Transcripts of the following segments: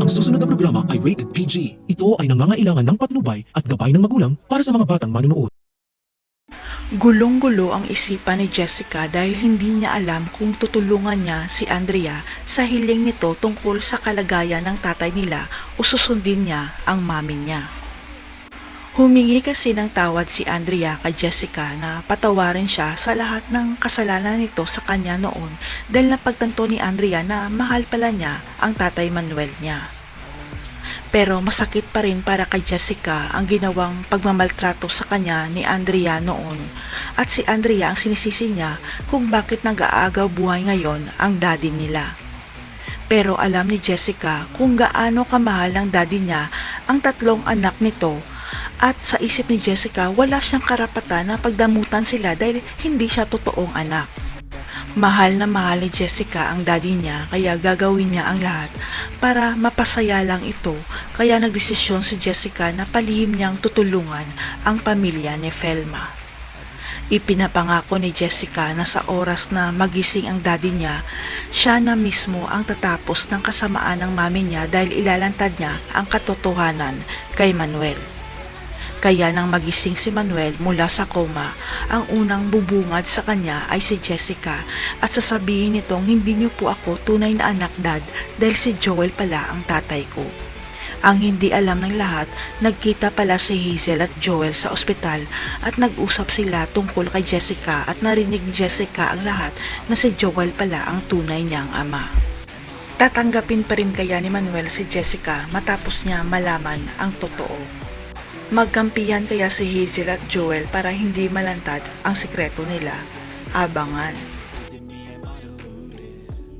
Ang susunod na programa ay rated PG. Ito ay nangangailangan ng patnubay at gabay ng magulang para sa mga batang manunood. Gulong-gulo ang isipan ni Jessica dahil hindi niya alam kung tutulungan niya si Andrea sa hiling nito tungkol sa kalagayan ng tatay nila o susundin niya ang mami niya. Humingi kasi ng tawad si Andrea kay Jessica na patawarin siya sa lahat ng kasalanan nito sa kanya noon dahil napagtanto ni Andrea na mahal pala niya ang tatay Manuel niya. Pero masakit pa rin para kay Jessica ang ginawang pagmamaltrato sa kanya ni Andrea noon at si Andrea ang sinisisi niya kung bakit nag-aagaw buhay ngayon ang daddy nila. Pero alam ni Jessica kung gaano kamahal ng daddy niya ang tatlong anak nito at sa isip ni Jessica wala siyang karapatan na pagdamutan sila dahil hindi siya totoong anak. Mahal na mahal ni Jessica ang daddy niya kaya gagawin niya ang lahat para mapasaya lang ito kaya nagdesisyon si Jessica na palihim niyang tutulungan ang pamilya ni Felma. Ipinapangako ni Jessica na sa oras na magising ang daddy niya, siya na mismo ang tatapos ng kasamaan ng mami niya dahil ilalantad niya ang katotohanan kay Manuel. Kaya nang magising si Manuel mula sa coma, ang unang bubungad sa kanya ay si Jessica at sasabihin nitong hindi niyo po ako tunay na anak dad dahil si Joel pala ang tatay ko. Ang hindi alam ng lahat, nagkita pala si Hazel at Joel sa ospital at nag-usap sila tungkol kay Jessica at narinig ni Jessica ang lahat na si Joel pala ang tunay niyang ama. Tatanggapin pa rin kaya ni Manuel si Jessica matapos niya malaman ang totoo. Magkampihan kaya si Hazel at Joel para hindi malantad ang sikreto nila. Abangan.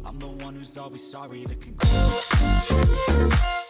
I'm the one who's always sorry. The conclusion.